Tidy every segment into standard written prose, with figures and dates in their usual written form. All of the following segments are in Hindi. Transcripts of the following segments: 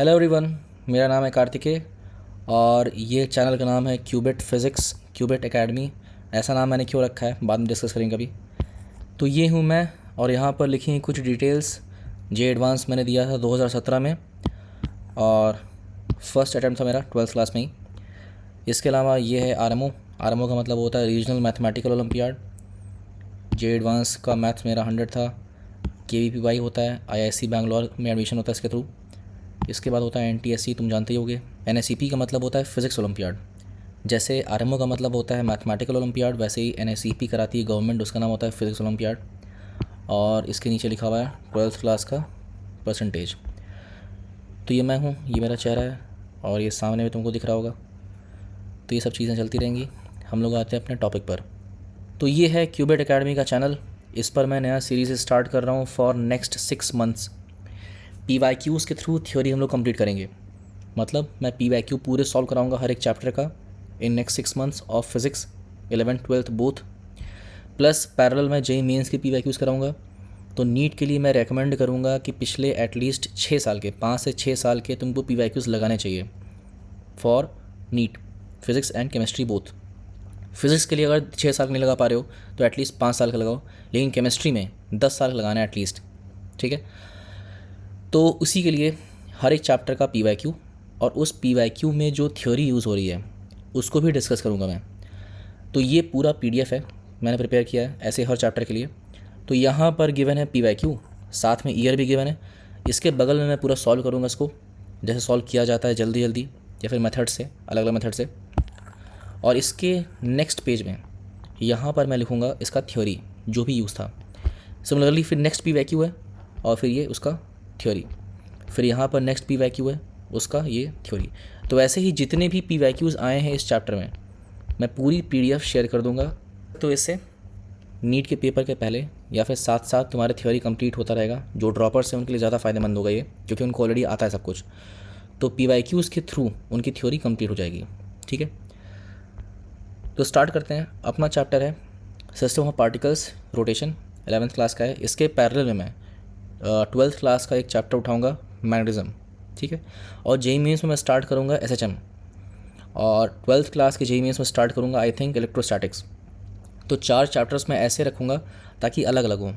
हेलो एवरीवन, मेरा नाम है कार्तिकेय और ये चैनल का नाम है क्यूबिट फिज़िक्स क्यूबिट एकेडमी। ऐसा नाम मैंने क्यों रखा है बाद में डिस्कस करेंगे कभी। तो ये हूँ मैं और यहाँ पर लिखी हैं कुछ डिटेल्स। जे एडवांस मैंने दिया था 2017 में और फर्स्ट अटैम्प्ट था मेरा 12th क्लास में ही। इसके अलावा ये है आरएमओ का मतलब होता है रीजनल मैथमेटिकल ओलंपियाड। जे एडवांस का मैथ्स मेरा 100 था। KVPY होता है, IISc बैंगलोर में एडमिशन होता है इसके थ्रू। इसके बाद होता है NTSC, तुम जानते ही होगे। NSEP का मतलब होता है फिज़िक्स ओलंपियाड। जैसे आरएमओ का मतलब होता है मैथमेटिकल ओलंपियाड, वैसे ही NSEP कराती है गवर्नमेंट, उसका नाम होता है फिज़िक्स ओलंपियाड। और इसके नीचे लिखा हुआ है 12th क्लास का परसेंटेज। तो ये मैं हूँ, ये मेरा चेहरा है और ये सामने में तुमको दिख रहा होगा। तो ये सब चीज़ें चलती रहेंगी। हम लोग आते हैं अपने टॉपिक पर। तो ये है क्यूबिट एकेडमी का चैनल। इस पर मैं नया सीरीज़ स्टार्ट कर रहा हूँ फॉर नेक्स्ट 6 मंथ्स। PYQs के थ्रू थ्योरी हम लोग कंप्लीट करेंगे। मतलब मैं PYQ पूरे सॉल्व कराऊंगा हर एक चैप्टर का in next 6 months of physics 11th 12th both. Plus parallel में JEE मेंस के PYQs कराऊंगा। तो नीट के लिए मैं रेकमेंड करूंगा कि पिछले एटलीस्ट 6 साल के 5 से 6 साल के तुमको PYQs लगाने चाहिए for NEET physics and chemistry both. Physics के लिए अगर 6 साल नहीं लगा पा रहे हो तो एटलीस्ट 5 साल का लगाओ, लेकिन केमिस्ट्री में 10 साल का लगाना है एटलीस्ट। ठीक है, तो उसी के लिए हर एक चैप्टर का PYQ और उस PYQ में जो थ्योरी यूज़ हो रही है उसको भी डिस्कस करूँगा मैं। तो ये पूरा PDF है मैंने प्रिपेयर किया है ऐसे हर चैप्टर के लिए। तो यहाँ पर गिवन है PYQ, साथ में ईयर भी गिवन है। इसके बगल में मैं पूरा सॉल्व करूँगा इसको, जैसे सॉल्व किया जाता है जल्दी जल्दी या फिर मेथड से, अलग अलग मेथड से। और इसके नेक्स्ट पेज में यहाँ पर मैं लिखूँगा इसका थ्योरी जो भी यूज़ था। सिमिलरली फिर नेक्स्ट PYQ है और फिर ये उसका थ्योरी, फिर यहाँ पर नेक्स्ट PYQ है उसका ये थ्योरी। तो ऐसे ही जितने भी PYQs आए हैं इस चैप्टर में मैं पूरी PDF शेयर कर दूँगा। तो इससे नीट के पेपर के पहले या फिर साथ साथ तुम्हारे थ्योरी कंप्लीट होता रहेगा। जो ड्रॉपर्स हैं उनके लिए ज़्यादा फ़ायदेमंद होगा ये, क्योंकि उनको ऑलरेडी आता है सब कुछ। तो PYQs के थ्रू उनकी थ्योरी कंप्लीट हो जाएगी। ठीक है, तो स्टार्ट करते हैं। अपना चैप्टर है system of particles rotation, 11th class का है। इसके पैरेलल में मैं 12th क्लास का एक चैप्टर उठाऊंगा मैग्नेटिज्म। ठीक है, और JEE मेंस में मैं स्टार्ट करूंगा SHM, और 12th क्लास के JEE मेंस में स्टार्ट करूंगा आई थिंक इलेक्ट्रोस्टैटिक्स। तो 4 चैप्टर्स मैं ऐसे रखूंगा ताकि अलग अलग हों।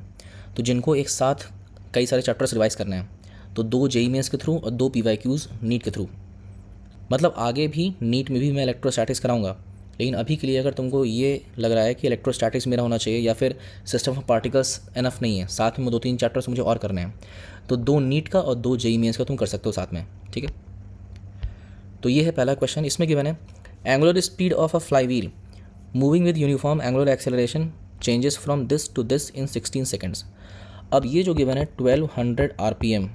तो जिनको एक साथ कई सारे चैप्टर्स रिवाइज करने हैं तो 2 JEE मेंस के थ्रू और 2 PYQs नीट के थ्रू। मतलब आगे भी नीट में भी मैं इलेक्ट्रोस्टैटिक्स कराऊंगा, लेकिन अभी के लिए अगर तुमको ये लग रहा है कि इलेक्ट्रोस्टैटिक्स मेरा होना चाहिए या फिर सिस्टम ऑफ पार्टिकल्स एनफ नहीं है, साथ में 2-3 चैप्टर्स मुझे और करने हैं, तो 2 नीट का और 2 JEE मेंस का तुम कर सकते हो साथ में। ठीक है, तो ये है पहला क्वेश्चन। इसमें गिवन है angular speed of a flywheel moving with uniform angular acceleration changes from this to this in 16 seconds. अब ये जो गिवन है 1200 RPM,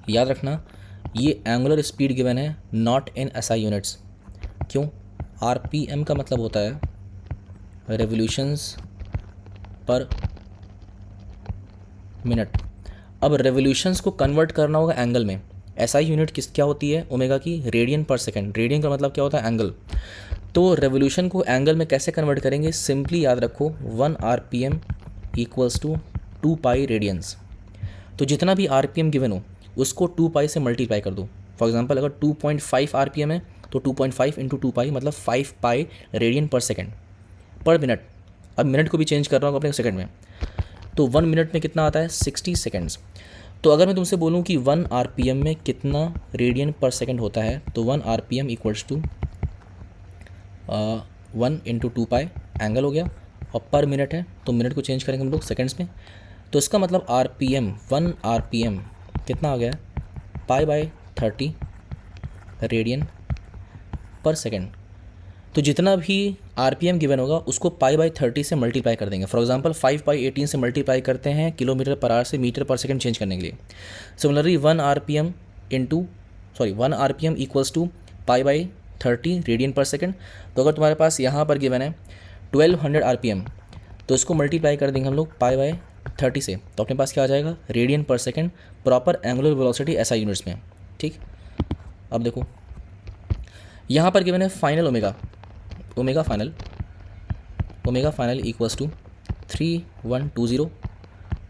याद रखना ये एंगुलर स्पीड गिवन है, नॉट इन SI यूनिट्स। क्यों? RPM का मतलब होता है रेवोल्यूशंस पर मिनट। अब रेवोल्यूशंस को कन्वर्ट करना होगा एंगल में। SI यूनिट क्या होती है? ओमेगा की, रेडियन पर सेकंड। रेडियन का मतलब क्या होता है? एंगल। तो रेवोल्यूशन को एंगल में कैसे कन्वर्ट करेंगे? सिंपली याद रखो 1 RPM equals to 2 pi radians. तो जितना भी RPM गिवन हो उसको 2 पाई से मल्टीप्लाई कर दो। फॉर एग्जांपल अगर 2.5 RPM है तो 2.5 इंटू 2 पाई मतलब 5 पाई रेडियन पर सेकंड पर मिनट। अब मिनट को भी चेंज कर रहा हूँ अपने सेकंड में, तो 1 मिनट में कितना आता है? 60 सेकंड्स। तो अगर मैं तुमसे बोलूँ कि 1 RPM में कितना रेडियन पर सेकंड होता है, तो 1 RPM equals to 1 into 2 pi angle हो गया, और पर मिनट है तो मिनट को चेंज करेंगे हम लोग सेकंड्स में। तो इसका मतलब RPM 1 RPM कितना आ गया? पाई बाई 30 रेडियन पर सेकंड। तो जितना भी RPM गिवन होगा उसको पाई बाई 30 से मल्टीप्लाई कर देंगे। फॉर एग्जांपल 5 बाई 18 से मल्टीप्लाई करते हैं किलोमीटर पर आवर से मीटर पर सेकंड चेंज करने के लिए। Similarly 1 RPM equals to pi by 30 radian per second. तो अगर तुम्हारे पास यहाँ पर गिवन है 1200 RPM, तो इसको मल्टीप्लाई कर देंगे हम लोग पाई बाई 30 से, तो अपने पास क्या आ जाएगा? Radian per second, proper angular velocity SI units में। ठीक, अब देखो यहाँ पर गिवन है final omega final equals to 3120,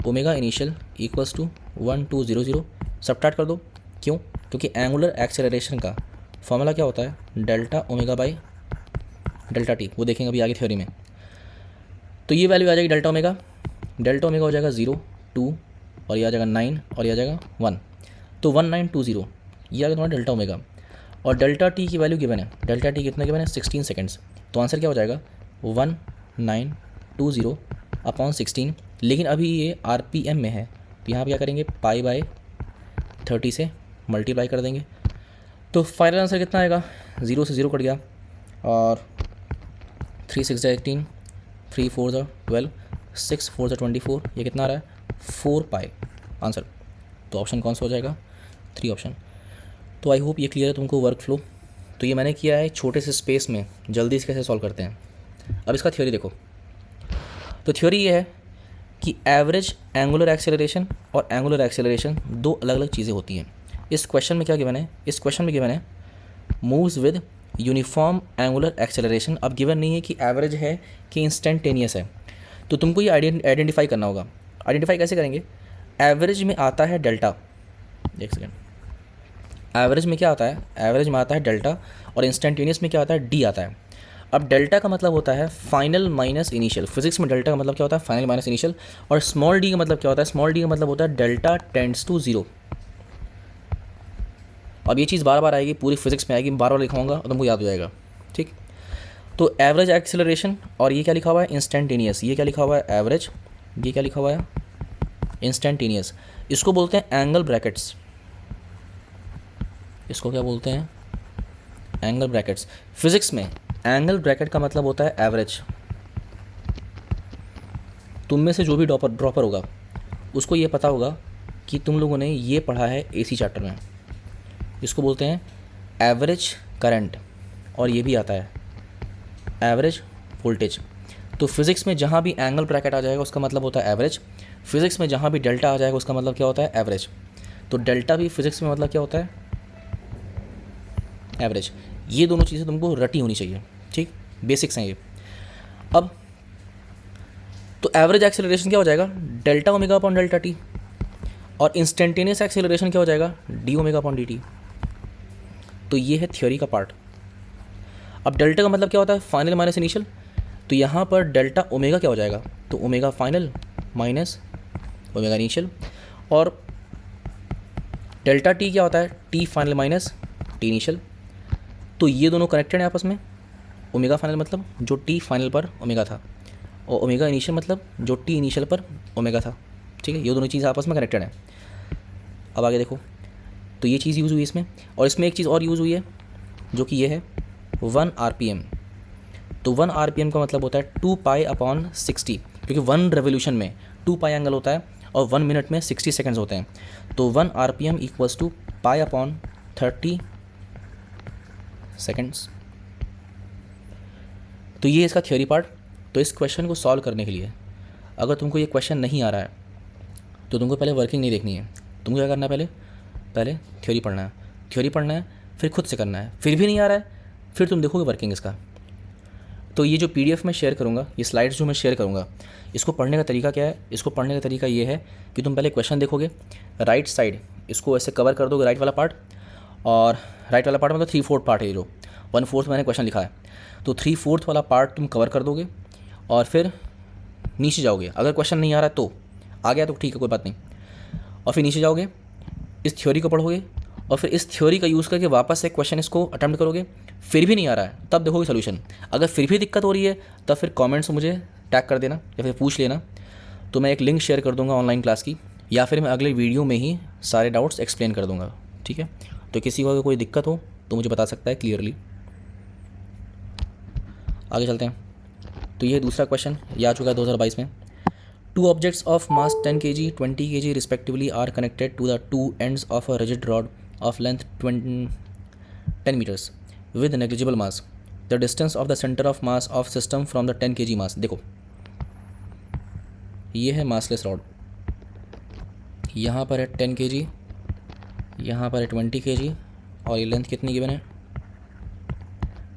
omega initial equals to 1200। Subtract कर दो, क्यों? क्योंकि एंगुलर एक्सेलरेशन का फॉर्मूला क्या होता है? Delta omega by delta T, वो देखेंगे अभी आगे थ्योरी में। तो ये वैल्यू आ जाएगी डेल्टा ओमेगा हो जाएगा 0 2 और ये आ जाएगा 9 और ये आ जाएगा 1, तो 1920 ये आ गया तुम्हारा डेल्टा ओमेगा। और डेल्टा टी की वैल्यू गिवन है, डेल्टा टी कितना गिवन है? 16 सेकेंड्स। तो आंसर क्या हो जाएगा? 1920 अपॉन 16। लेकिन अभी ये RPM में है, तो यहाँ पर क्या करेंगे? पाई बाय 30 से मल्टीप्लाई कर देंगे। तो फाइनल आंसर कितना आएगा? 0 से 0 कट गया और 3 6 18, 3 4 12, 6 4 24, ये कितना आ रहा है? 4 पाई आंसर। तो ऑप्शन कौन सा हो जाएगा? 3 ऑप्शन। तो आई होप ये क्लियर है तुमको वर्क फ्लो। तो ये मैंने किया है छोटे से स्पेस में, जल्दी से कैसे सॉल्व करते हैं। अब इसका थ्योरी देखो। तो थ्योरी ये है कि एवरेज एंगुलर एक्सेलरेशन और एंगुलर एक्सेलरेशन दो अलग अलग चीज़ें होती हैं। इस क्वेश्चन में क्या गिवन है? इस क्वेश्चन में गिवन है moves with uniform angular acceleration. अब गिवन नहीं है कि एवरेज है कि इंस्टेंटेनियस है, तो तुमको ये आइडेंटिफाई करना होगा। आइडेंटिफाई कैसे करेंगे? एवरेज में आता है डेल्टा, एक सेकेंड, एवरेज में क्या आता है? एवरेज में आता है डेल्टा और इंस्टेंटेनियस में क्या आता है? डी आता है। अब डेल्टा का मतलब होता है फाइनल माइनस इनिशियल। फिजिक्स में डेल्टा का मतलब क्या होता है? Final minus initial. और स्मॉल डी का मतलब क्या होता है? स्मॉल डी का मतलब होता है डेल्टा टेंड्स टू 0। अब ये चीज़ बार बार आएगी, पूरी फिजिक्स में आएगी, बार बार लिखाऊंगा और तुमको याद हो जाएगा, ठीक। तो एवरेज एक्सेलरेशन, और ये क्या लिखा हुआ है? इंस्टेंटेनियस। ये क्या लिखा हुआ है? एवरेज। ये क्या लिखा हुआ है? इंस्टेंटेनियस। इसको बोलते हैं एंगल ब्रैकेट्स। इसको क्या बोलते हैं? Angle brackets. फिजिक्स में एंगल ब्रैकेट का मतलब होता है एवरेज। तुम में से जो भी ड्रॉपर होगा उसको ये पता होगा कि तुम लोगों ने ये पढ़ा है AC चैप्टर में। इसको बोलते हैं एवरेज करंट, और ये भी आता है एवरेज वोल्टेज। तो फिज़िक्स में जहाँ भी एंगल ब्रैकेट आ जाएगा उसका मतलब होता है एवरेज। फिज़िक्स में जहाँ भी डेल्टा आ जाएगा उसका मतलब क्या होता है? एवरेज। तो डेल्टा भी फिज़िक्स में मतलब क्या होता है? एवरेज। ये दोनों चीज़ें तुमको रटी होनी चाहिए, ठीक, बेसिक्स हैं ये। अब तो एवरेज एक्सेलरेशन क्या हो जाएगा? Delta omega upon delta T. और इंस्टेंटेनियस एक्सेलरेशन क्या हो जाएगा? D omega upon D T. तो ये है थ्योरी का पार्ट। अब डेल्टा का मतलब क्या होता है? Final minus initial. तो यहाँ पर डेल्टा ओमेगा क्या हो जाएगा? तो omega final minus omega initial. और डेल्टा टी क्या होता है? T final minus T initial. तो ये दोनों कनेक्टेड हैं आपस में। ओमेगा फाइनल मतलब जो टी फाइनल पर ओमेगा था, और ओमेगा इनिशियल मतलब जो टी इनिशियल पर ओमेगा था, ठीक है। ये दोनों चीज़ें आपस में कनेक्टेड हैं। अब आगे देखो, तो ये चीज़ यूज़ हुई इसमें, और इसमें एक चीज़ और यूज़ हुई है जो कि ये है 1 RPM। तो 1 RPM का मतलब होता है 2 पाई अपॉन 60, क्योंकि 1 रेवोल्यूशन में 2 पाई एंगल होता है और 1 मिनट में 60 सेकेंड्स होते हैं। तो 1 RPM equals to pi upon 30 seconds. तो ये इसका थ्योरी पार्ट। तो इस क्वेश्चन को सॉल्व करने के लिए अगर तुमको ये क्वेश्चन नहीं आ रहा है तो तुमको पहले वर्किंग नहीं देखनी है। तुमको क्या करना है? पहले थ्योरी पढ़ना है, थ्योरी पढ़ना है, फिर खुद से करना है। फिर भी नहीं आ रहा है, फिर तुम देखोगे वर्किंग इसका। तो ये जो PDF में शेयर करूँगा, ये स्लाइड्स जो मैं शेयर करूँगा, इसको पढ़ने का तरीका क्या है? इसको पढ़ने का तरीका ये है कि तुम पहले क्वेश्चन देखोगे, राइट साइड इसको ऐसे कवर कर दोगे, राइट वाला पार्ट। और राइट वाला पार्ट मतलब 3/4 पार्ट है, ये जो 1/4 मैंने क्वेश्चन लिखा है, तो 3/4 वाला पार्ट तुम कवर कर दोगे और फिर नीचे जाओगे। अगर क्वेश्चन नहीं आ रहा है तो, आ गया तो ठीक है, कोई बात नहीं। और फिर नीचे जाओगे, इस थ्योरी को पढ़ोगे और फिर इस थ्योरी का यूज़ करके वापस से क्वेश्चन इसको अटेम्प्ट करोगे। फिर भी नहीं आ रहा है तब देखोगे सोल्यूशन। अगर फिर भी दिक्कत हो रही है तब फिर कमेंट्स में मुझे टैग कर देना या फिर पूछ लेना, तो मैं एक लिंक शेयर कर दूंगा ऑनलाइन क्लास की, या फिर मैं अगले वीडियो में ही सारे डाउट्स एक्सप्लेन कर दूंगा, ठीक है। तो किसी को अगर कोई दिक्कत हो तो मुझे बता सकता है क्लियरली। आगे चलते हैं। तो ये दूसरा क्वेश्चन ये आ चुका है 2022 में। 2 objects of mass 10 kg, 20 kg respectively are connected to the 2 ends of a rigid rod of length 10 meters with negligible mass. The distance of the center of mass of system from the 10 kg mass. देखो ये है massless rod, यहाँ पर है 10 kg, यहाँ पर है 20 kg, और ये लेंथ कितनी गिवन है?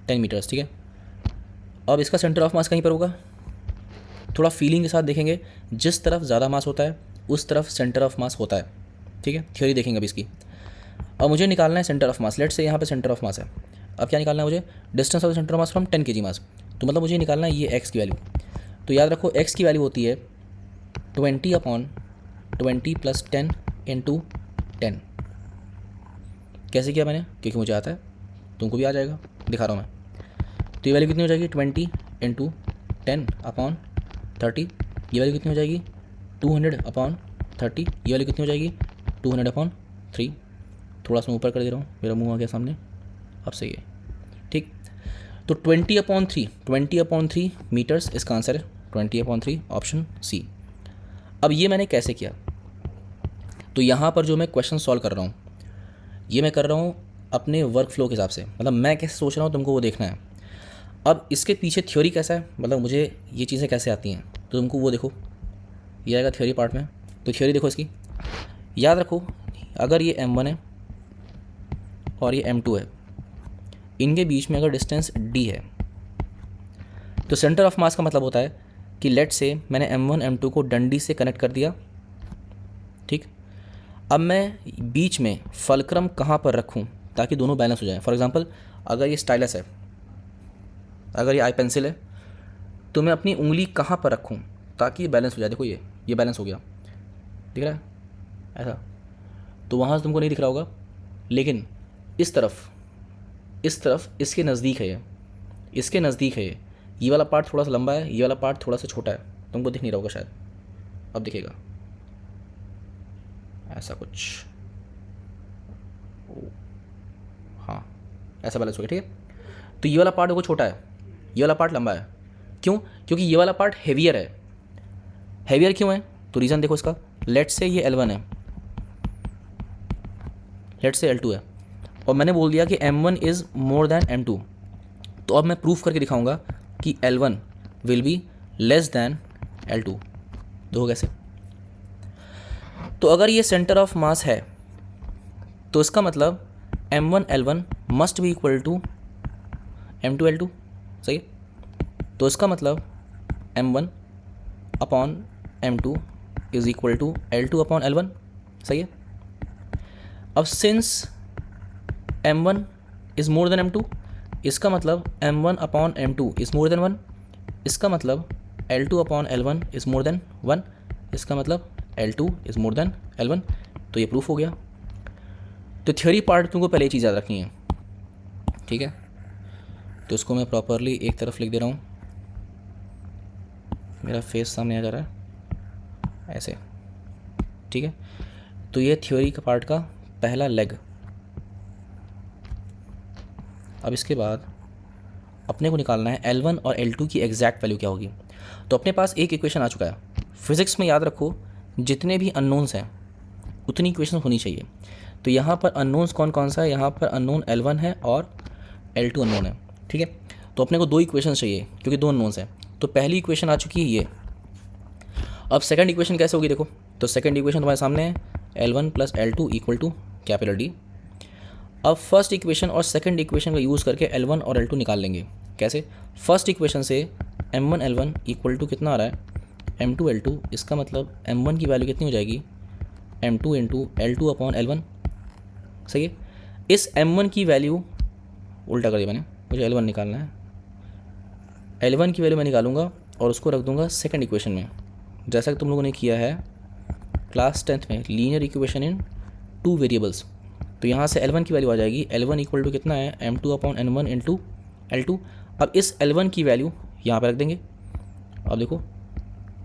10 मीटर्स, ठीक है। अब इसका सेंटर ऑफ मास कहीं पर होगा। थोड़ा फीलिंग के साथ देखेंगे, जिस तरफ ज़्यादा मास होता है उस तरफ सेंटर ऑफ मास होता है, ठीक है। थ्योरी देखेंगे अभी इसकी। अब मुझे निकालना है सेंटर ऑफ मास। लेट से यहाँ पे सेंटर ऑफ मास है। अब क्या निकालना है मुझे? Distance of centre of mass from 10 kg मास। तो मतलब मुझे निकालना है ये x की वैल्यू। तो याद रखो x की वैल्यू होती है 20/20 + 10 × 10। कैसे किया मैंने? क्योंकि मुझे आता है, तुमको भी आ जाएगा, दिखा रहा हूँ मैं। तो ये वैल्यू कितनी हो जाएगी? 20 × 10/30। ये वैल्यू कितनी हो जाएगी? 200/30। ये वैल्यू कितनी हो जाएगी? 200/3। थोड़ा सा ऊपर कर दे रहा हूँ, मेरा मुंह आ गया सामने, अब सही है, ठीक। तो 20/3 मीटर्स इसका आंसर है। 20/3 ऑप्शन सी। अब ये मैंने कैसे किया? तो यहाँ पर जो मैं क्वेश्चन सॉल्व कर रहा हूँ, ये मैं कर रहा हूँ अपने वर्क फ्लो के हिसाब से, मतलब मैं कैसे सोच रहा हूँ तुमको वो देखना है। अब इसके पीछे थ्योरी कैसा है, मतलब मुझे ये चीज़ें कैसे आती हैं, तो तुमको वो देखो, ये आएगा थ्योरी पार्ट में। तो थ्योरी देखो इसकी, याद रखो अगर ये m1 है और ये m2 है, इनके बीच में अगर डिस्टेंस d है, तो सेंटर ऑफ मास का मतलब होता है कि लेट से मैंने m1 m2 को डंडी से कनेक्ट कर दिया, ठीक। अब मैं बीच में फलक्रम कहाँ पर रखूँ ताकि दोनों बैलेंस हो जाएं। फॉर एग्जांपल अगर ये स्टाइलस है, अगर ये आई पेंसिल है, तो मैं अपनी उंगली कहाँ पर रखूँ ताकि ये बैलेंस हो जाए। देखो ये बैलेंस हो गया, दिख रहा है ऐसा। तो वहाँ से तुमको नहीं दिख रहा होगा, लेकिन इस तरफ इसके नज़दीक है, ये इसके नज़दीक है। ये वाला पार्ट थोड़ा सा लंबा है, ये वाला पार्ट थोड़ा सा छोटा है, तुमको दिख नहीं रहा होगा शायद, अब दिखेगा ऐसा कुछ, हाँ ऐसा बैलेंस हो गया, ठीक है। तो ये वाला पार्ट देखो छोटा है, ये वाला पार्ट लंबा है। क्यों? क्योंकि ये वाला पार्ट हेवियर है। हेवियर क्यों है? तो रीज़न देखो इसका। लेट से ये L1 है, लेट से L2 है, और मैंने बोल दिया कि M1 is more than M2। तो अब मैं प्रूफ करके दिखाऊंगा कि L1 will be less than L2। देखो कैसे। तो अगर ये सेंटर ऑफ मास है, तो इसका मतलब M1 L1 must be equal to M2 L2, सही है। तो इसका मतलब M1/M2 is equal to L2/L1, सही है। अब since M1 is more than M2, इसका मतलब M1/M2 इज़ मोर देन 1, इसका मतलब L2/L1 इज़ मोर देन 1, इसका मतलब L2 is more than L1। तो ये प्रूफ हो गया। तो थ्योरी पार्ट तुमको पहले ये चीज़ याद रखनी है, ठीक है। तो इसको मैं प्रॉपरली एक तरफ लिख दे रहा हूँ, मेरा फेस सामने आ जा रहा है ऐसे, ठीक है। तो ये थ्योरी का पार्ट का पहला लेग। अब इसके बाद अपने को निकालना है L1 और L2 की एग्जैक्ट वैल्यू क्या होगी। तो अपने पास एक इक्वेशन आ चुका है। फिज़िक्स में याद रखो जितने भी अननोन्स हैं उतनी इक्वेशन होनी चाहिए। तो यहाँ पर अननोन्स कौन कौन सा है? यहाँ पर अननोन L1 है और L2 अननोन है, ठीक है। तो अपने को दो इक्वेशन चाहिए क्योंकि दो अननोन्स हैं। तो पहली इक्वेशन आ चुकी है ये। अब सेकंड इक्वेशन कैसे होगी देखो। तो सेकंड इक्वेशन तुम्हारे सामने है, L1 + L2 equal to capital D। अब फर्स्ट इक्वेशन और सेकंड इक्वेशन का यूज़ करके L1 और L2 निकाल लेंगे। कैसे? फर्स्ट इक्वेशन से M1 L1 इक्वल टू कितना आ रहा है? M2 L2। इसका मतलब M1 की वैल्यू कितनी हो जाएगी? M2 × L2/L1, सही है। इस M1 की वैल्यू उल्टा कर दिया मैंने, मुझे L1 निकालना है। L1 की वैल्यू मैं निकालूंगा और उसको रख दूंगा सेकंड इक्वेशन में, जैसा कि तुम लोगों ने किया है क्लास 10th में, लीनियर इक्वेशन इन 2 वेरिएबल्स। तो यहाँ से L1 की वैल्यू आ जाएगी, L1 इक्वल टू कितना है? M2/N1 × L2। अब इस L1 की वैल्यू यहाँ पर रख देंगे। अब देखो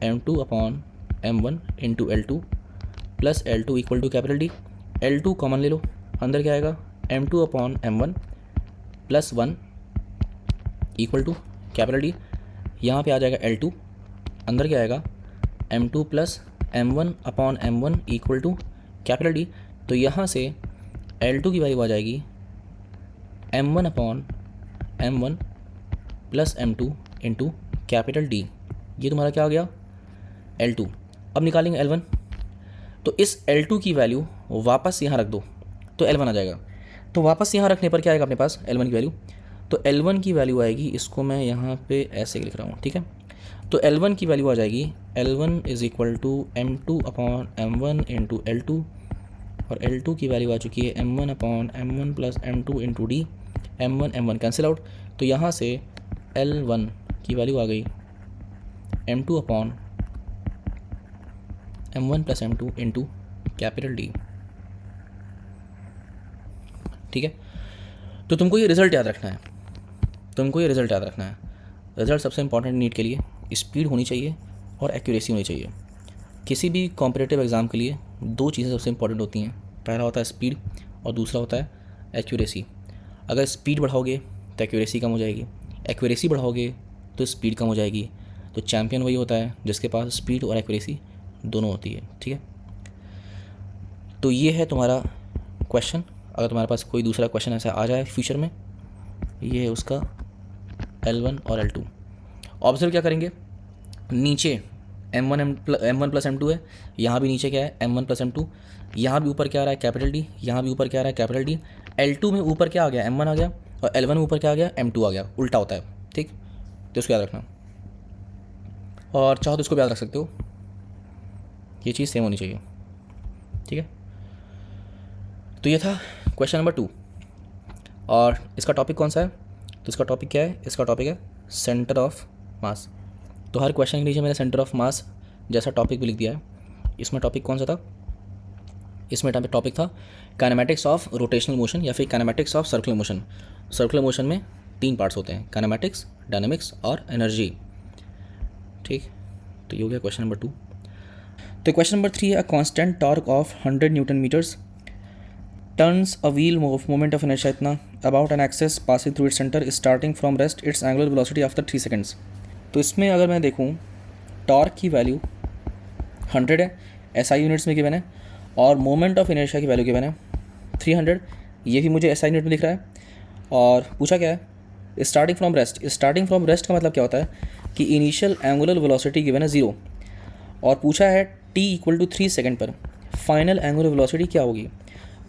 M2/M1 × L2 plus L2 equal to capital D। L2 common ले लो, अंदर क्या आएगा? M2/M1 plus 1 equal to capital D। यहाँ पे आ जाएगा L2, अंदर क्या आएगा? M2 plus M1/M1 equal to capital D। तो यहाँ से L2 की वैल्यू आ जाएगी M1/M1 plus M2 × capital D। ये तुम्हारा क्या हो गया? L2। अब निकालेंगे L1। तो इस L2 की वैल्यू वापस यहाँ रख दो तो L1 आ जाएगा। तो वापस यहाँ रखने पर क्या आएगा अपने पास? L1 की वैल्यू। तो L1 की वैल्यू आएगी, इसको मैं यहाँ पे ऐसे लिख रहा हूँ, ठीक है। तो L1 की वैल्यू आ जाएगी L1 is equal to M2/M1 × L2 और L2 की वैल्यू आ चुकी है m1 upon m1 plus m2 into D. m1 cancel out, तो यहाँ से L1 की वैल्यू आ गई m2 upon m1 plus m2 into capital D. ठीक है, तो तुमको ये रिज़ल्ट याद रखना है, रिज़ल्ट सबसे इंपॉर्टेंट नीट के लिए स्पीड होनी चाहिए और एक्यूरेसी होनी चाहिए। किसी भी कॉम्पिटिटिव एग्ज़ाम के लिए दो चीज़ें सबसे इंपॉर्टेंट होती हैं, पहला होता है स्पीड और दूसरा होता है एक्यूरेसी। अगर स्पीड बढ़ाओगे तो एक्यूरेसी कम हो जाएगी, एक्यूरेसी बढ़ाओगे तो स्पीड कम हो जाएगी। तो चैम्पियन वही होता है जिसके पास स्पीड और एक्यूरेसी दोनों होती है। ठीक है, तो ये है तुम्हारा क्वेश्चन। अगर तुम्हारे पास कोई दूसरा क्वेश्चन ऐसा आ जाए फ्यूचर में, ये है उसका L1 और L2। ऑब्जर्व क्या करेंगे, नीचे m1 प्लस m2 है, यहाँ भी नीचे क्या है m1 प्लस m2, यहाँ भी ऊपर क्या आ रहा है कैपिटल डी, यहाँ भी ऊपर क्या आ रहा है कैपिटल डी। L2 में ऊपर क्या आ गया m1 आ गया और L1 में ऊपर क्या आ गया m2 आ गया, उल्टा होता है। ठीक, तो इसको याद रखना, और चाहो तो इसको भी याद रख सकते हो, ये चीज़ सेम होनी चाहिए। ठीक है, तो ये था क्वेश्चन नंबर 2। और इसका टॉपिक कौन सा है, तो इसका टॉपिक क्या है, इसका टॉपिक है सेंटर ऑफ मास। तो हर क्वेश्चन के नीचे मैंने सेंटर ऑफ मास जैसा टॉपिक भी लिख दिया है। इसमें टॉपिक कौन सा था, इसमें टॉपिक था काइनेमैटिक्स ऑफ रोटेशनल मोशन या फिर kinematics of circular motion. Circular motion में 3 पार्ट्स होते हैं, काइनेमैटिक्स, डायनामिक्स और एनर्जी। ठीक, तो ये हो गया क्वेश्चन नंबर 2। तो क्वेश्चन नंबर 3 है, a constant torque of 100 newton metres turns a wheel moment of inertia इतना about an axis passing through its center starting from rest its angular velocity after 3 seconds। तो इसमें अगर मैं देखूँ टॉर्क की वैल्यू 100 है, SI यूनिट्स में गिवन है, और मोमेंट ऑफ इनर्शिया की वैल्यू गिवन है 300, ये भी मुझे SI यूनिट में दिख रहा है। और पूछा क्या है, starting from rest. Starting from rest का मतलब क्या होता है कि इनिशियल एंगुलर वेलोसिटी गिवन है 0, और पूछा है t = 3 सेकेंड पर फाइनल एंगुलर वेलोसिटी क्या होगी।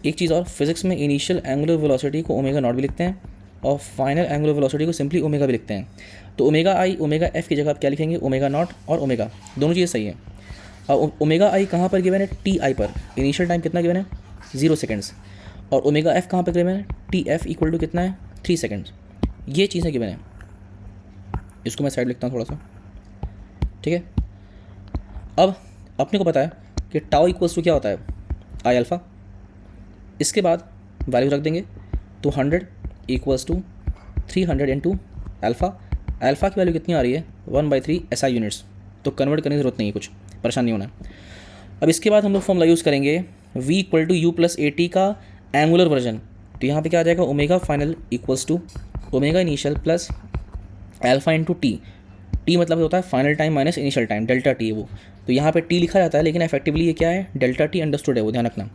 एक चीज़ और, फिजिक्स में इनिशियल एंगुलर वेलोसिटी को ओमेगा नॉट भी लिखते हैं और फाइनल एंगुलर वेलोसिटी को सिंपली ओमेगा भी लिखते हैं। तो ओमेगा आई ओमेगा एफ की जगह आप क्या लिखेंगे, ओमेगा नॉट और ओमेगा, दोनों चीज़ें सही हैं। और ओमेगा आई कहाँ पर गिवन है, टी आई पर, इनिशियल टाइम कितना गिवन है 0 सेकेंड्स, और ओमेगा एफ कहाँ पर गिवन है, टी एफ = कितना है 3 सेकेंड्स। ये चीज़ें गिवन है, इसको मैं साइड लिखता हूँ थोड़ा सा। ठीक है, अब अपने को पता है कि टाउ = क्या होता है, आई अल्फ़ा। इसके बाद वैल्यू रख देंगे, तो 100 = 300 इंटू अल्फ़ा। अल्फ़ा की वैल्यू कितनी आ रही है 1/3 SI यूनिट्स, तो कन्वर्ट करने की ज़रूरत नहीं है, कुछ परेशान नहीं होना। अब इसके बाद हम लोग फॉर्मूला यूज़ करेंगे V = U + AT का एंगुलर वर्जन। तो यहाँ पे क्या आ जाएगा, omega final = omega initial plus alpha into T. T मतलब होता है final time minus initial time, delta T है वो। तो यहाँ पे टी लिखा जाता है, लेकिन इफेक्टिवली ये क्या है, डेल्टा टी अंडरस्टूड है वो, ध्यान रखना।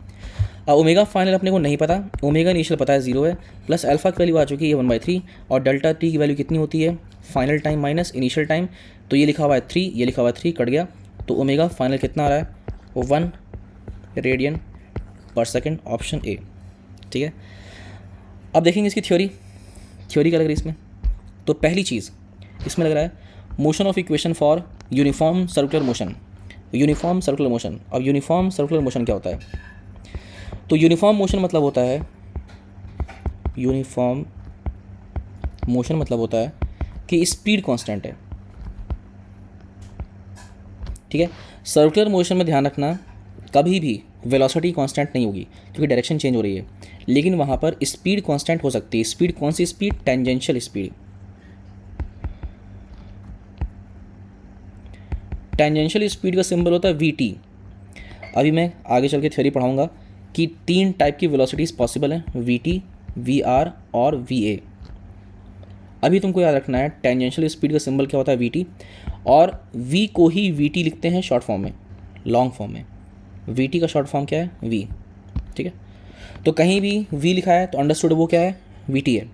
ओमेगा फाइनल अपने को नहीं पता, ओमेगा इनिशियल पता है 0 है, प्लस अल्फ़ा की वैल्यू आ चुकी है 1/3, और डेल्टा टी की वैल्यू कितनी होती है, final time minus initial time. तो ये लिखा हुआ है 3, ये लिखा हुआ है 3, कट गया। तो ओमेगा फाइनल कितना आ रहा है, वो 1 रेडियन पर सेकेंड, ऑप्शन ए। ठीक है, अब देखेंगे इसकी थ्योरी क्या लग रही है इसमें। तो पहली चीज़ इसमें लग रहा है motion of equation for uniform circular motion. Uniform circular motion, अब यूनिफॉर्म सर्कुलर मोशन क्या होता है, तो यूनिफॉर्म मोशन मतलब होता है, यूनिफॉर्म मोशन मतलब होता है कि स्पीड कांस्टेंट है। ठीक है, सर्कुलर मोशन में ध्यान रखना कभी भी वेलोसिटी कांस्टेंट नहीं होगी क्योंकि डायरेक्शन चेंज हो रही है, लेकिन वहाँ पर स्पीड कांस्टेंट हो सकती है। स्पीड कौन सी speed, tangential speed. Tangential speed का सिंबल होता है VT। अभी मैं आगे चल के थ्योरी पढ़ाऊंगा कि 3 टाइप की वेलोसिटीज़ पॉसिबल हैं, VT, VR और VA। अभी तुमको याद रखना है टेंजेंशियल स्पीड का सिंबल क्या होता है, VT, और V को ही VT लिखते हैं शॉर्ट फॉर्म में, लॉन्ग फॉर्म में। VT का शॉर्ट फॉर्म क्या है, V। ठीक है, तो कहीं भी V लिखा है तो अंडरस्टूड वो क्या है, VT है।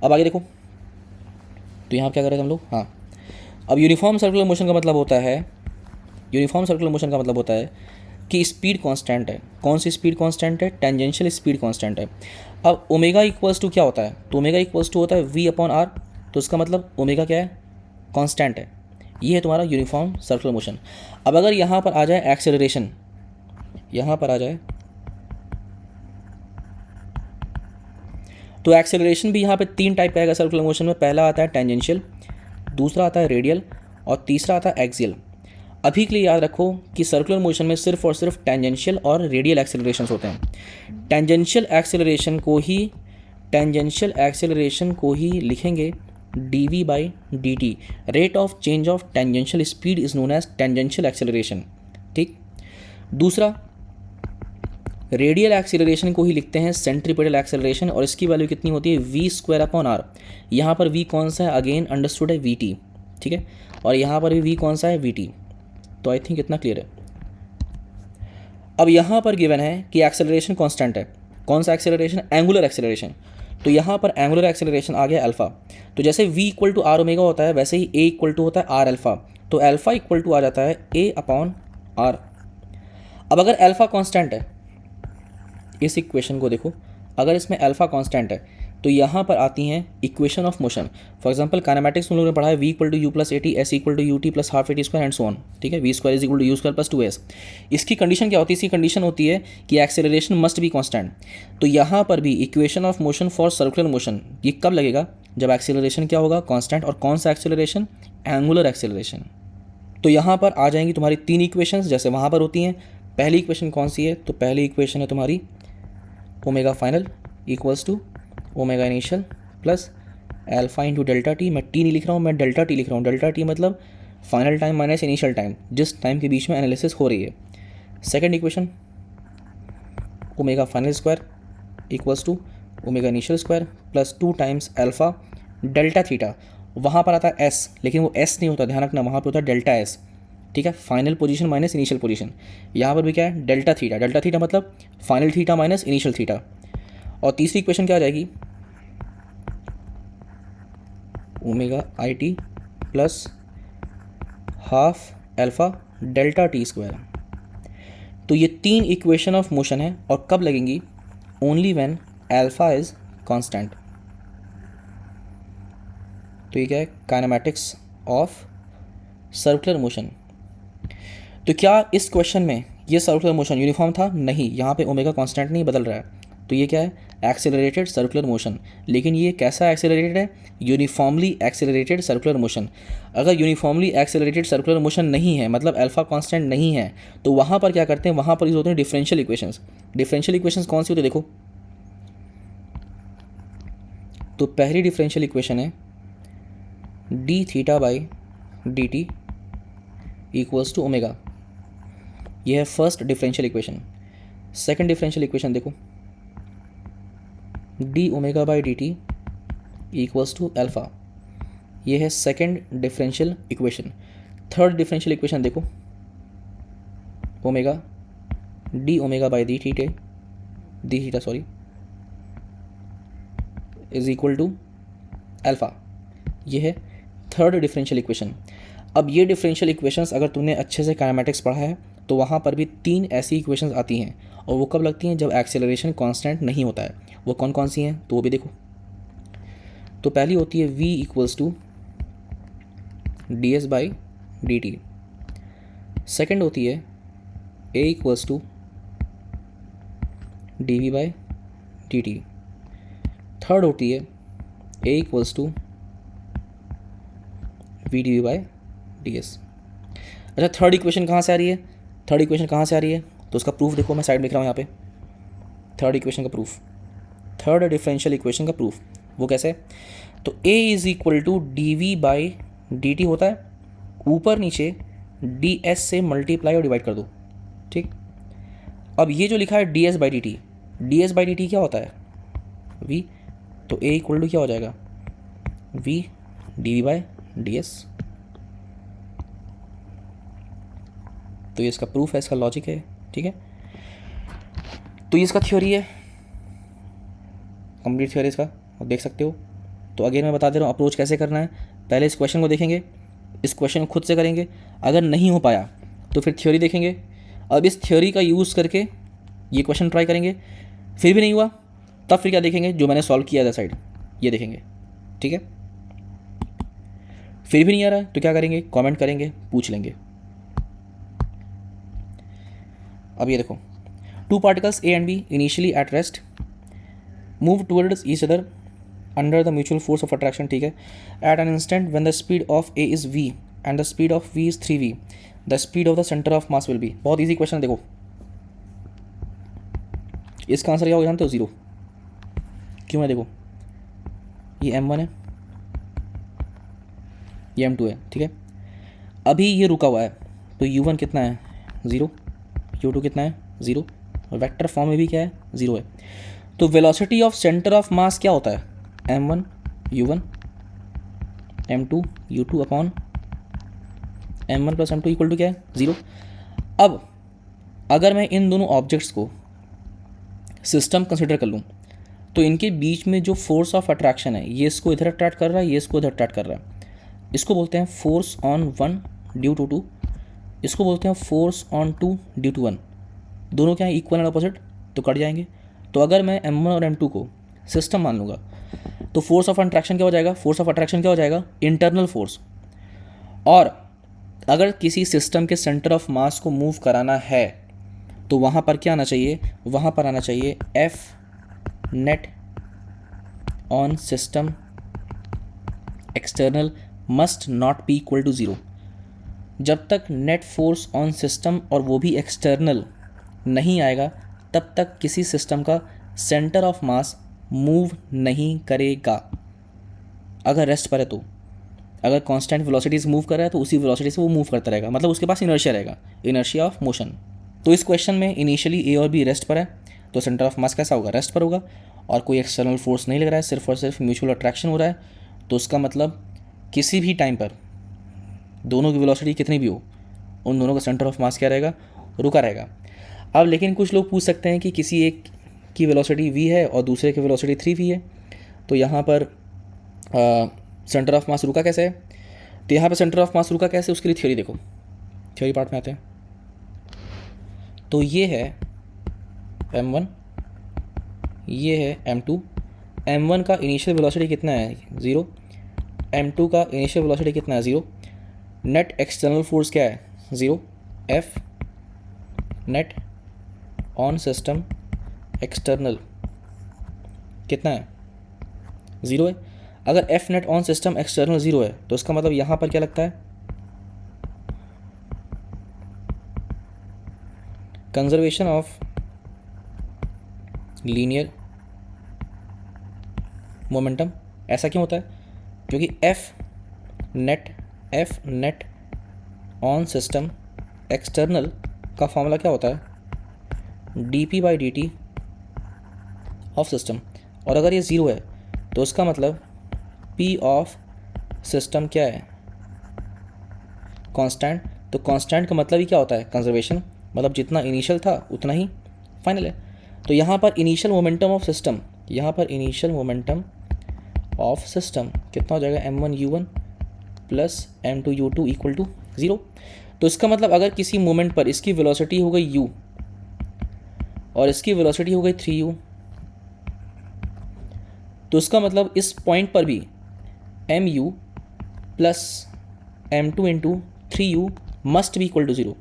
अब आगे देखो, तो यहाँ क्या कर रहे थे हम लोग, हाँ। अब यूनिफॉर्म सर्कुलर मोशन का मतलब होता है, यूनिफॉर्म सर्कुलर मोशन का मतलब होता है कि स्पीड कांस्टेंट है। कौन सी स्पीड कांस्टेंट है, टेंजेंशियल स्पीड कांस्टेंट है। अब ओमेगा = क्या होता है, तो ओमेगा = होता है V/R। तो इसका मतलब ओमेगा क्या है, कांस्टेंट है। ये है तुम्हारा यूनिफॉर्म सर्कुलर मोशन। अब अगर यहाँ पर आ जाए एक्सेलरेशन, यहाँ पर आ जाए तो एक्सेलरेशन भी यहाँ पे 3 टाइप का आएगा सर्कुलर मोशन में। पहला आता है टेंजेंशियल, दूसरा आता है रेडियल और तीसरा आता है एक्सियल। अभी के लिए याद रखो कि सर्कुलर मोशन में सिर्फ और सिर्फ टेंजेंशियल और रेडियल एक्सेलरेशन होते हैं। टेंजेंशियल एक्सेलरेशन को ही लिखेंगे dv/dt। Rate of change of tangential speed is known as tangential acceleration. ठीक। दूसरा, रेडियल एक्सेलरेशन को ही लिखते हैं सेंट्रीपेटल एक्सेलरेशन, और इसकी वैल्यू कितनी होती है v²/r। यहाँ पर v कौन सा है, अगेन अंडरस्टूड है vt। ठीक है, और यहाँ पर भी v कौन सा है, vt। तो आई थिंक इतना क्लियर है। अब यहाँ पर गिवन है कि एक्सेलरेशन कांस्टेंट है। कौन सा एक्सेलरेशन, एंगुलर एक्सेलरेशन। तो यहाँ पर एंगुलर एक्सेलरेशन आ गया अल्फा। तो जैसे v equal to r omega होता है, वैसे ही a इक्वल टू होता है आर अल्फा। तो अल्फा इक्वल टू आ जाता है a/r। अब अगर अल्फा कांस्टेंट है, इस इक्वेशन को देखो, अगर इसमें अल्फा कांस्टेंट है तो यहाँ पर आती हैं equation of motion. For example kinematics में लोगों ने पढ़ा है v equal to u plus a t, s equal to u t plus half a t square and so on. ठीक है, v square is equal to u square plus 2s। इसकी कंडीशन क्या होती है, इसकी कंडीशन होती है कि एक्सेलरेशन मस्ट बी कांस्टेंट। तो यहाँ पर भी equation of motion for circular motion ये कब लगेगा, जब एक्सेलरेशन क्या होगा, कांस्टेंट। और कौन सा एक्सेलरेशन, एंगुलर एक्सेलरेशन। तो यहाँ पर आ जाएंगी तुम्हारी 3 इक्वेशंस जैसे वहाँ पर होती हैं। पहली इक्वेशन कौन सी है, तो पहली इक्वेशन है तुम्हारी omega final equals to omega initial plus alpha into delta t. मैं टी नहीं लिख रहा हूँ, मैं डेल्टा टी लिख रहा हूँ। डेल्टा टी मतलब final time minus initial time, जिस टाइम के बीच में एनालिसिस हो रही है। Second equation omega final square equals to omega initial square plus 2 times alpha delta theta. वहाँ पर आता है एस, लेकिन वो एस नहीं होता, ध्यान रखना, वहाँ पर होता है डेल्टा एस। ठीक है, final position minus initial position. यहाँ पर भी क्या है, डेल्टा थीटा। डेल्टा थीटा मतलब final theta minus initial theta. और तीसरी इक्वेशन क्या आ जाएगी, omega I T plus half alpha delta T square. तो ये 3 इक्वेशन ऑफ मोशन है, और कब लगेंगी, only when alpha is constant. तो ये क्या है, काइनेमैटिक्स ऑफ सर्कुलर मोशन। तो क्या इस क्वेश्चन में ये सर्कुलर मोशन यूनिफॉर्म था, नहीं, यहाँ पे ओमेगा कांस्टेंट नहीं बदल रहा है। तो ये क्या है, एक्सेलरेटेड सर्कुलर मोशन। लेकिन ये कैसा एक्सेलरेटेड है, यूनिफॉर्मली एक्सेलरेटेड सर्कुलर मोशन। अगर यूनिफॉर्मली एक्सेलरेटेड सर्कुलर मोशन नहीं है, मतलब अल्फा कांस्टेंट नहीं है, तो वहाँ पर क्या करते हैं, वहाँ पर यूज होते हैं डिफरेंशियल इक्वेशंस। डिफरेंशियल इक्वेशंस कौन सी होती है, देखो। तो पहली डिफरेंशियल इक्वेशन है d theta by d t equals to omega. यह है first differential equation. Second differential equation देखो, d omega by d t equals to alpha. ये है second differential equation. Third differential equation देखो, omega d omega by d theta sorry is equal to alpha. ये है थर्ड डिफरेंशियल इक्वेशन। अब ये डिफरेंशियल इक्वेशंस अगर तुमने अच्छे से काइनेमैटिक्स पढ़ा है तो वहाँ पर भी 3 ऐसी इक्वेशंस आती हैं, और वो कब लगती हैं, जब एक्सेलरेशन कांस्टेंट नहीं होता है। वो कौन कौन सी हैं, तो वो भी देखो। तो पहली होती है v equals to d s by d t. Second होती है a equals to d v by d t. Third होती है a equals to v d v by d s. अच्छा, थर्ड इक्वेशन कहाँ से आ रही है, थर्ड इक्वेशन कहाँ से आ रही है, तो उसका प्रूफ देखो, मैं साइड में लिख रहा हूँ यहाँ पे। थर्ड इक्वेशन का प्रूफ, थर्ड डिफरेंशियल इक्वेशन का प्रूफ, वो कैसे, तो a is equal to d v by d t होता है, ऊपर नीचे डी एस से मल्टीप्लाई और डिवाइड कर दो। ठीक। अब ये जो लिखा है d s by d t, d s by d t क्या होता है, v। तो a इक्वल टू क्या हो जाएगा, v d v by d s. तो ये इसका प्रूफ है, इसका लॉजिक है। ठीक है, तो ये इसका थ्योरी है, कंप्लीट थ्योरी इसका, आप देख सकते हो। तो अगेन मैं बता दे रहा हूँ अप्रोच कैसे करना है। पहले इस क्वेश्चन को देखेंगे, इस क्वेश्चन को खुद से करेंगे, अगर नहीं हो पाया तो फिर थ्योरी देखेंगे। अब इस थ्योरी का यूज़ करके ये क्वेश्चन ट्राई करेंगे, फिर भी नहीं हुआ तब फिर क्या देखेंगे, जो मैंने सॉल्व किया था साइड, ये देखेंगे। ठीक है, फिर भी नहीं आ रहा है तो क्या करेंगे, कमेंट करेंगे, पूछ लेंगे। अब ये देखो, 2 particles A and B initially at rest move towards each other under the mutual force of attraction, ठीक है। At an instant when the speed of A is v and the speed of v is 3v, the speed of the centre of mass will be. बहुत ईजी क्वेश्चन है, देखो इसका आंसर क्या होगा जानते हो? 0। क्यों है? देखो ये m1 है, ये m2 है, ठीक है। अभी ये रुका हुआ है तो u1 कितना है? 0। u2 कितना है? 0। और वेक्टर फॉर्म में भी क्या है? 0 है। तो वेलोसिटी ऑफ सेंटर ऑफ मास क्या होता है? m1 u1 m2 u2 upon m1 plus m2 equal to क्या है? 0। अब अगर मैं इन दोनों ऑब्जेक्ट्स को सिस्टम कंसिडर कर लूँ तो इनके बीच में जो फोर्स ऑफ अट्रैक्शन है, ये इसको इधर अट्रैक्ट कर रहा है, ये इसको इधर अट्रैक्ट कर रहा है, इसको बोलते हैं फोर्स ऑन 1 ड्यू टू 2, इसको बोलते हैं फोर्स ऑन 2 ड्यू टू 1। दोनों क्या है? इक्वल एंड अपोजिट, तो कट जाएंगे। तो अगर मैं m1 और m2 को सिस्टम मान लूँगा तो फोर्स ऑफ अट्रैक्शन क्या हो जाएगा? फोर्स ऑफ अट्रैक्शन क्या हो जाएगा? Internal force. और अगर किसी सिस्टम के सेंटर ऑफ मास को मूव कराना है तो वहाँ पर क्या आना चाहिए? वहाँ पर आना चाहिए F net on system external must not be equal to 0। जब तक नेट फोर्स ऑन सिस्टम और वो भी एक्सटर्नल नहीं आएगा तब तक किसी सिस्टम का सेंटर ऑफ मास मूव नहीं करेगा। अगर रेस्ट पर है तो, अगर कांस्टेंट वेलोसिटीज मूव कर रहा है तो उसी वेलोसिटी से वो मूव करता रहेगा, मतलब उसके पास इनर्शिया रहेगा, इनर्शिया ऑफ मोशन। तो इस क्वेश्चन में इनिशियली ए और बी रेस्ट पर है तो सेंटर ऑफ मास कैसा होगा? रेस्ट पर होगा। और कोई एक्सटर्नल फोर्स नहीं लग रहा है, सिर्फ और सिर्फ म्यूचुअल अट्रैक्शन हो रहा है, तो उसका मतलब किसी भी टाइम पर दोनों की वेलोसिटी कितनी भी हो, उन दोनों का सेंटर ऑफ मास क्या रहेगा? रुका रहेगा। अब लेकिन कुछ लोग पूछ सकते हैं कि किसी एक की वेलोसिटी v है और दूसरे की वेलोसिटी 3v है, तो यहाँ पर सेंटर ऑफ मास रुका कैसे है? तो यहाँ पर सेंटर ऑफ मास रुका कैसे, उसके लिए थ्योरी देखो, थ्योरी पार्ट में आते हैं। तो ये है m1, ये है m2। m1 का इनिशियल वेलोसिटी कितना है? 0। m2 का इनिशियल वेलोसिटी कितना है? 0। नेट एक्सटर्नल फोर्स क्या है? 0। F net on system external कितना है? 0 है। अगर F net on system external 0 है तो इसका मतलब यहाँ पर क्या लगता है? Conservation of linear momentum. ऐसा क्यों होता है? क्योंकि F net on system external का फॉर्मूला क्या होता है? dp/dt of system. और अगर ये 0 है तो उसका मतलब p ऑफ सिस्टम क्या है? कांस्टेंट। तो कांस्टेंट का मतलब ही क्या होता है? कंजर्वेशन, मतलब जितना इनिशियल था उतना ही फाइनल है। तो यहाँ पर इनिशियल मोमेंटम ऑफ सिस्टम, यहाँ पर इनिशियल मोमेंटम ऑफ सिस्टम कितना हो जाएगा? m1 u1 plus m2 u2 equal to 0। तो इसका मतलब अगर किसी मोमेंट पर इसकी वेलोसिटी हो गई u और इसकी वेलोसिटी हो गई 3u, तो इसका मतलब इस पॉइंट पर भी mu plus m2 into 3u must भी इक्वल टू 0।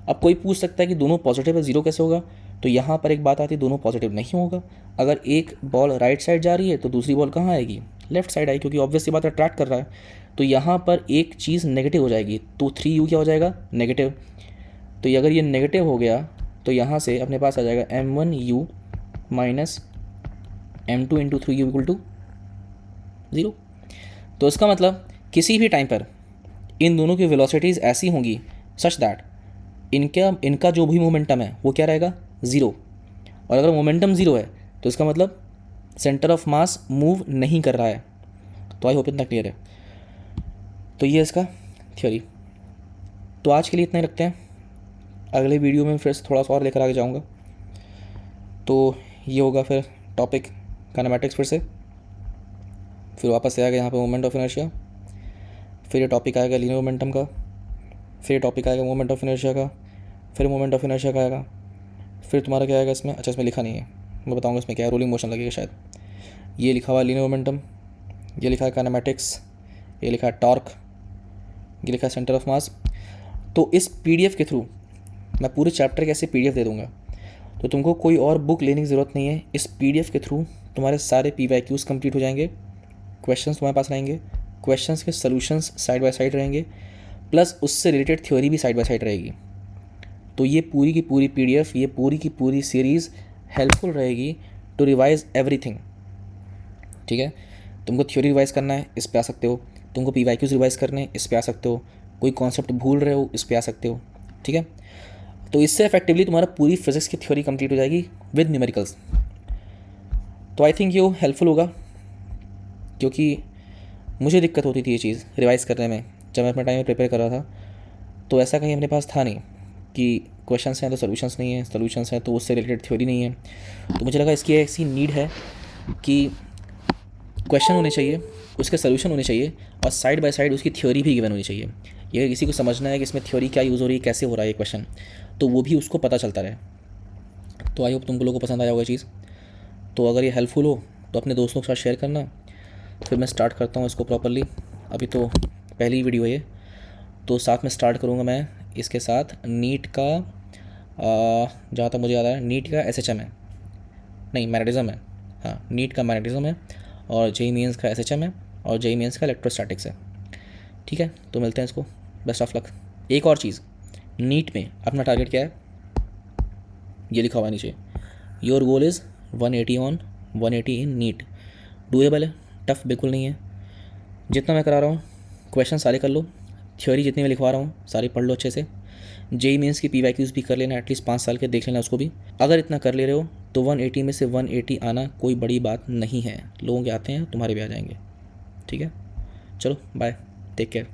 अब कोई पूछ सकता है कि दोनों पॉजिटिव है, 0 कैसे होगा? तो यहाँ पर एक बात आती है, दोनों पॉजिटिव नहीं होगा। अगर एक बॉल राइट साइड जा रही है तो दूसरी बॉल कहाँ आएगी? लेफ्ट साइड आएगी, क्योंकि ऑब्वियसली बात अट्रैक्ट कर रहा है। तो यहाँ पर एक चीज़ नेगेटिव हो जाएगी, तो 3u क्या हो जाएगा? नेगेटिव। तो अगर ये नेगेटिव हो गया तो यहाँ से अपने पास आ जाएगा m1u minus m2 into 3u equal to 0। तो इसका मतलब किसी भी टाइम पर इन दोनों की वेलोसिटीज़ ऐसी होंगी सच दैट इनका जो भी मोमेंटम है वो क्या रहेगा? 0। और अगर मोमेंटम 0 है तो इसका मतलब सेंटर ऑफ मास मूव नहीं कर रहा है। तो आई होप इतना क्लियर है। तो ये इसका थ्योरी। तो आज के लिए इतना ही रखते हैं, अगले वीडियो में फिर थोड़ा सा और लेकर आगे जाऊँगा। तो ये होगा फिर टॉपिक काइनेमैटिक्स फिर वापस से आएगा यहाँ पे मोमेंट ऑफ इनर्शिया, फिर ये टॉपिक आएगा लीनियर मोमेंटम का, फिर टॉपिक आएगा मोमेंट ऑफ इनर्शिया का, फिर मोमेंट ऑफ इनर्शिया का आएगा, फिर तुम्हारा क्या आएगा इसमें? अच्छा, इसमें लिखा नहीं है, मैं बताऊंगा इसमें क्या है, रोलिंग मोशन लगेगा शायद। ये लिखा हुआ है लीनियर मोमेंटम, ये लिखा है काइनेमैटिक्स, ये लिखा है टॉर्क, ये लिखा है सेंटर ऑफ मास। तो इस PDF के थ्रू मैं पूरे चैप्टर के ऐसे PDF दे दूँगा, तो तुमको कोई और बुक लेने की ज़रूरत नहीं है। इस PDF के थ्रू तुम्हारे सारे PYQs कंप्लीट हो जाएंगे, क्वेश्चंस तुम्हारे पास रहेंगे, क्वेश्चंस के सॉल्यूशंस साइड बाय साइड रहेंगे, प्लस उससे रिलेटेड थ्योरी भी साइड बाय साइड रहेगी। तो ये पूरी की पूरी PDF, ये पूरी की पूरी सीरीज़ हेल्पफुल रहेगी टू रिवाइज एवरीथिंग। ठीक है, तुमको थ्योरी रिवाइज करना है, इस पे आ सकते हो। तुमको PYQs रिवाइज करने हैं, इस पे आ सकते हो। कोई कॉन्सेप्ट भूल रहे हो, इस पे आ सकते हो। ठीक है, तो इससे इफेक्टिवली तुम्हारा पूरी फिजिक्स की थ्योरी कंप्लीट हो जाएगी विद न्यूमेरिकल्स। तो आई थिंक ये हेल्पफुल होगा, क्योंकि मुझे दिक्कत होती थी ये चीज़ रिवाइज़ करने में जब मैं अपने टाइम में प्रिपेयर कर रहा था। तो ऐसा कहीं अपने पास था नहीं कि क्वेश्चंस हैं तो सॉल्यूशंस नहीं है, सॉल्यूशंस हैं तो उससे रिलेटेड थ्योरी नहीं है। तो मुझे लगा इसकी ऐसी नीड है कि क्वेश्चन होने चाहिए, उसके सॉल्यूशन होने चाहिए, और साइड बाय साइड उसकी थ्योरी भी गिवन होनी चाहिए। ये किसी को समझना है कि इसमें थ्योरी क्या यूज़ हो रही है, कैसे हो रहा है ये क्वेश्चन, तो वो भी उसको पता चलता रहे। तो आई होप तुम लोगों को पसंद आया होगा चीज़। तो अगर ये हेल्पफुल हो तो अपने दोस्तों के साथ शेयर करना। फिर मैं स्टार्ट करता हूँ इसको प्रॉपरली। अभी तो पहली वीडियो है ये, तो साथ में स्टार्ट करूँगा मैं इसके साथ नीट का, जहाँ तक मुझे याद है नीट का SHM है, नहीं मैग्नेटिज्म है, हाँ नीट का मैग्नेटिज्म है, और JEE मेंस का SHM है, और JEE मेंस का इलेक्ट्रोस्टैटिक्स है। ठीक है, तो मिलते हैं इसको, बेस्ट ऑफ लक। एक और चीज़, नीट में अपना टारगेट क्या है, ये लिखा हुआ नीचे, your goal is 180 on 180 in NEET. Doable है, टफ बिल्कुल नहीं है। जितना मैं करा रहा हूँ क्वेश्चन सारे कर लो, थ्योरी जितनी मैं लिखवा रहा हूँ सारी पढ़ लो अच्छे से। JEE मेंस की PYQs भी कर लेना, एटलीस्ट 5 साल के देख लेना उसको भी। अगर इतना कर ले रहे हो तो 180 में से 180 आना कोई बड़ी बात नहीं है। लोगों के आते हैं, तुम्हारे भी आ जाएंगे। ठीक है, चलो बाय, टेक केयर।